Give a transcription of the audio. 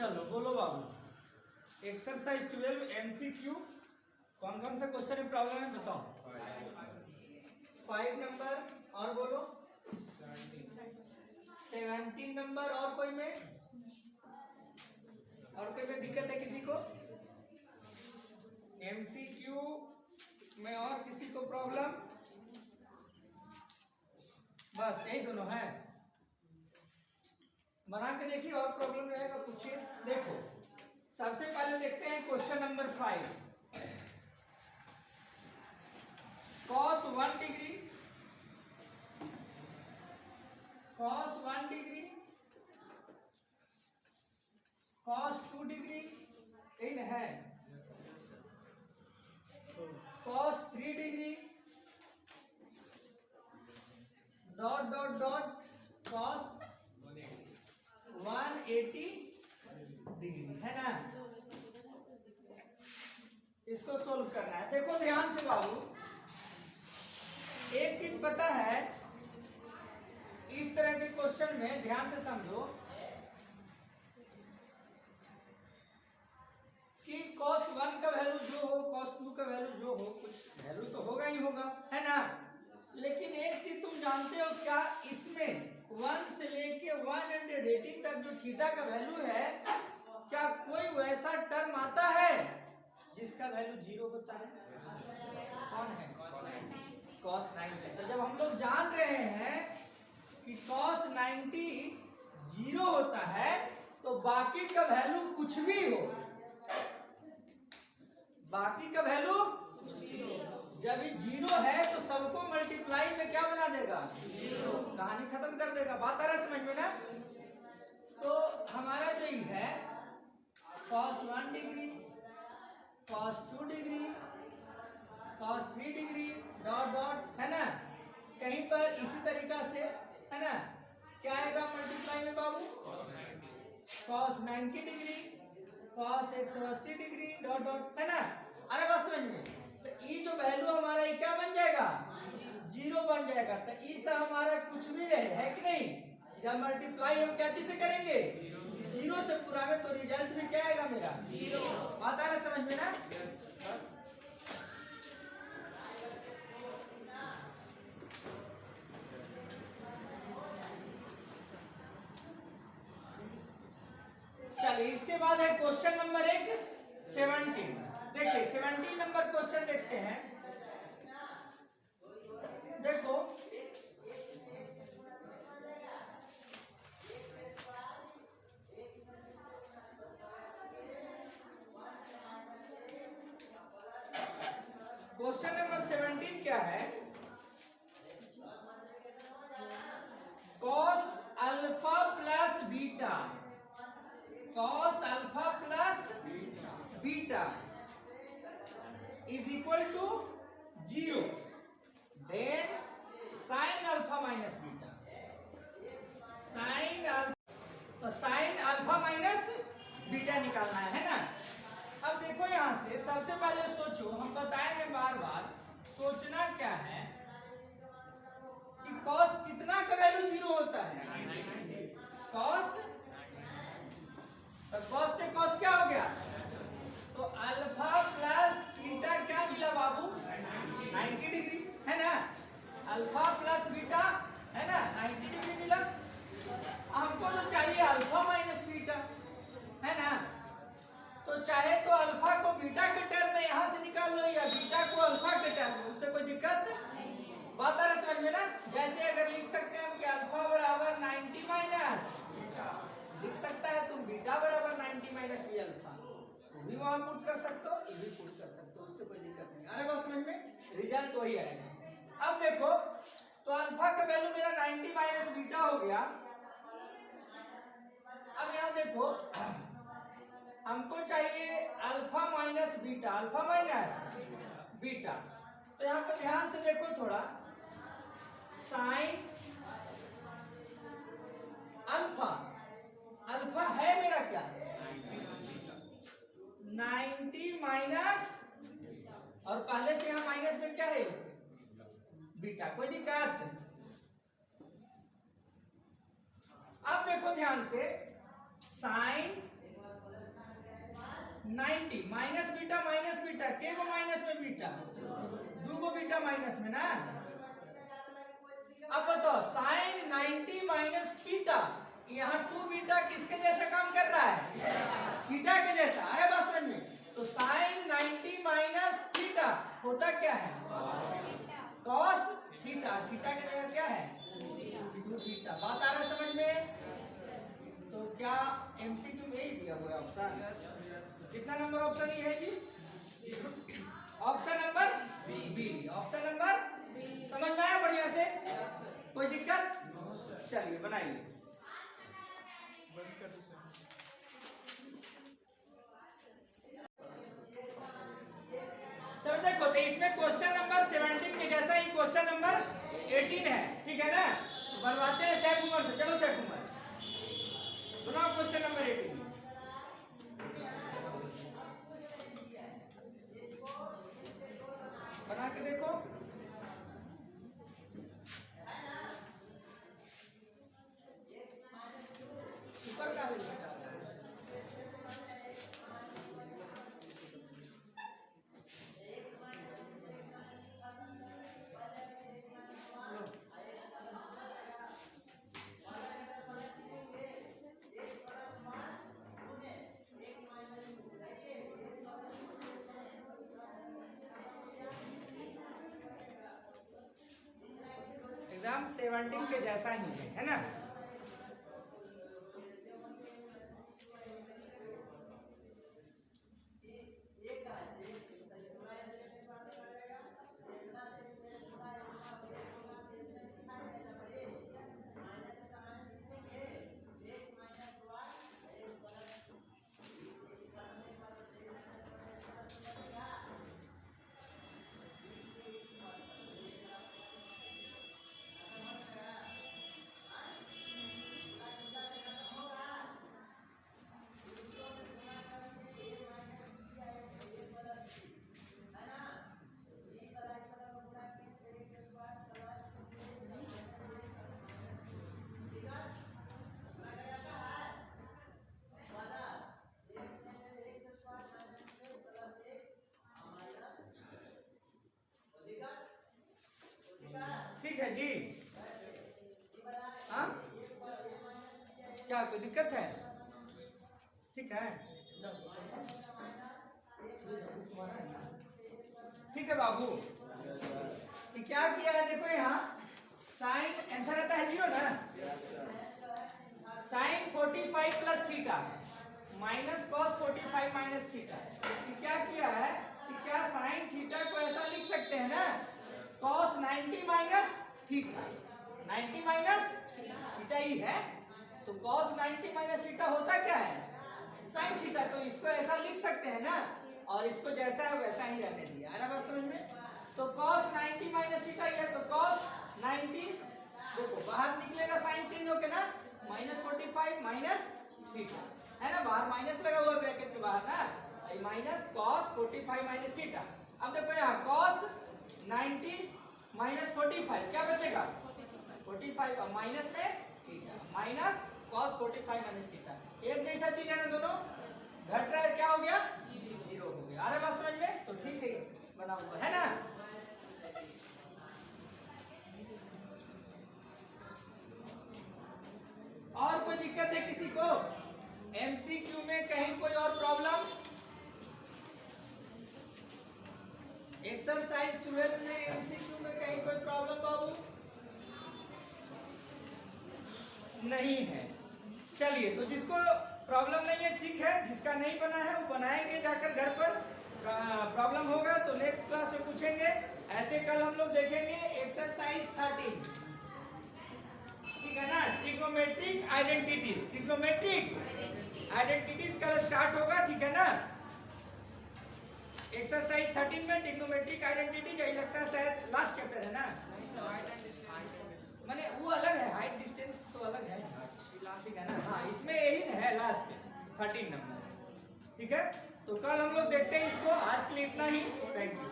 चलो बोलो बाबू। Exercise 12 MCQ कौन कौन सा क्वेश्चन में प्रॉब्लम है बताओ। 5 नंबर और बोलो 17 नंबर और कोई में दिक्कत है किसी को MCQ में और किसी को प्रॉब्लम? बस यही दोनों है। बना के देखिए और प्रॉब्लम रहेगा पूछिए। देखो सबसे पहले देखते हैं question number 5। cos 1 degree cos 1 degree cos 2 degree in है cos 3 degree dot dot dot cos 180 degree है ना। इसको सोल्व करना है। देखो ध्यान से बाबू, एक चीज पता है इस तरह के क्वेश्चन में, ध्यान से समझो कि cos 1 का वैल्यू जो हो, cos 2 का वैल्यू जो हो, कुछ वैल्यू तो होगा ही होगा, है ना। लेकिन एक चीज तुम जानते हो क्या, इसमें 1 से लेके 180 तक जो थीटा का वैल्यू है, क्या कोई वैसा टर्म आता है जिसका वैल्यू 0 होता है? कौन है? cos 90। तो जब हम लोग जान रहे हैं कि cos 90 0 होता है, तो बाकी का वैल्यू कुछ भी हो, बाकी का वैल्यू जब ये 0 है तो सबको मल्टीप्लाई में क्या बना देगा? 0। कहानी खत्म कर देगा। बात आ रहा है समझ में ना। तो हमारा जो ये है cos 1 degree cos 2 degree cos 3 degree dot dot, है ना। कहीं पर इसी तरीका से, है ना, क्या आएगा मल्टीप्लाई में बाबू? cos 90 degree cos 180 degree dot dot, है ना। अरे बात समझ में। तो ये जो वैल्यू हमारा ये क्या बन जाएगा? 0 बन जाएगा। तो इस हमारा कुछ भी रहे, है कि नहीं। जब मल्टीप्लाई हम क्या चीज से करेंगे? 0 से पूरा में, तो रिजल्ट भी क्या आएगा मेरा? 0। बात आ रहा समझ में ना। चलिए इसके बाद है क्वेश्चन नंबर 17। देखिए 17 नंबर क्वेश्चन देखते हैं। देखो क्वेश्चन नंबर 17 क्या है? cos alpha plus beta, cos alpha plus beta is equal to 0, then sin alpha minus beta, sin alpha, तो sin अल्फा माइनस बीटा निकालना है ना। अब देखो यहां से सबसे पहले सोचो, हम बताए हैं बार बार, सोचना क्या है कि cos कितना का वैल्यू 0 होता है? cos, तो cos से cos क्या हो गया? तो अल्फा प्लस बीटा क्या मिला बाबू? 90 डिग्री, है ना। अल्फा प्लस बीटा, है ना, 90 डिग्री मिला। हमको तो चाहिए अल्फा माइनस बीटा, है ना। तो चाहे तो अल्फा को बीटा के टर्म में यहां से निकाल लो, या बीटा को अल्फा के टर्म में, उससे कोई दिक्कत बात आ रहा समझ में ना। जैसे अगर लिख सकते हैं हम कि अल्फा बराबर 90 माइनस बीटा, लिख सकता है तुम बीटा बराबर 90 माइनस बी अल्फा, भी वहां पुट कर सकते हो, ये भी पुट कर सकते हो, उससे कोई दिक्कत नहीं। अरे बात समझ में, रिजल्ट वही आएगा। अब देखो तो अल्फा का वैल्यू मेरा 90 माइनस बीटा हो गया। अब यहां देखो हमको चाहिए alpha minus beta, alpha minus beta. तो यहां पर ध्यान से देखो थोड़ा, साइन अल्फा, अल्फा है मेरा क्या? 90 माइनस, और पहले से यहां माइनस में क्या है? बीटा, कोई दिक्कत। अब देखो ध्यान से, साइन 90 माइनस बीटा के को माइनस में बीटा, दो को बीटा माइनस में ना। अब बताओ साइन 90 माइनस थीटा, यहाँ 2 बीटा किसके जैसा काम कर रहा है? थीटा के जैसा। अरे बस समझ में। तो साइन 90 माइनस थीटा होता क्या है? Cos theta. थीटा के जगह क्या है? 2 बीटा। बात आ रहा है समझ में? तो क्या एमसीक्यू में ही दिया हुआ है ऑप्शन? कितना नंबर ऑप्शन ये है जी? Option number B. Option number समझ में आया बढ़िया से? कोई दिक्कत? चलिए बनाइए। चलो देखो, तो इसमें क्वेश्चन नंबर 17 के जैसा ही क्वेश्चन नंबर 18 है, ठीक है ना? बनवाते हैं सैफ उमर से। चलो सैफ उमर बनाओ क्वेश्चन नंबर 18। बना के देखो। ऊपर का एग्जाम 17 के जैसा ही है ना? ठीक है जी। हाँ क्या कोई दिक्कत है? ठीक है, ठीक है बाबू। तो क्या किया है देखो, यहाँ साइन आंसर रहता है 0 ना। Sine 45 plus theta minus cos 45 minus theta. क्या किया है कि क्या साइन थीटा को ऐसा लिख सकते हैं ना, cos 90 minus theta. 90 minus theta ही है, तो कॉस 90 माइनस थीटा होता क्या है? Sine theta. तो इसको ऐसा लिख सकते हैं ना, और इसको जैसा है वैसा ही रहने दिया। आ रहा बात समझ में? तो cos 90 माइनस थीटा ही है, तो cos 90 देखो बाहर निकलेगा साइन चेंज होके ना, -45 माइनस थीटा है ना, बाहर माइनस लगा हुआ ब्रैकेट के बाहर ना, माइनस cos 45 माइनस थीटा। अब देखो यहाँ cos 90 माइनस 45 क्या बचेगा? 45 और माइनस में theta, minus cos 45 minus theta. एक जैसा चीज है ना दोनों, घट रहा है, क्या हो गया? 0 हो गया। अरे बात समझ में? तो ठीक है बना हुआ है ना। और कोई दिक्कत है किसी को? एमसीक्यू में कहीं कोई और प्रॉब्लम? एक्सरसाइज 12 में एमसीक्यू में कहीं कोई प्रॉब्लम बाबू? नहीं है। चलिए, तो जिसको प्रॉब्लम नहीं है ठीक है, जिसका नहीं बना है वो बनाएंगे जाकर घर पर। प्रॉब्लम होगा तो नेक्स्ट क्लास में पूछेंगे। ऐसे कल हम लोग देखेंगे एक्सरसाइज 13, ठीक है ना? Trigonometric identities. ट्रिग्नोमेट्रिक आइडेंटिटीज कल स्टार्ट होगा, ठीक है ना? एक्सरसाइज 13 में ट्रिग्नोमेट्रिक आइडेंटिटी, यही लगता है शायद लास्ट चैप्टर है ना? माने वो अलग है, हाइट डिस्टेंस तो अलग है, ठीक है ना? हाँ, इसमें यही है लास्ट 13 नंबर, ठीक है? तो कल हम लोग देखते हैं इसको। आज के लिए इतना ही। Thank you.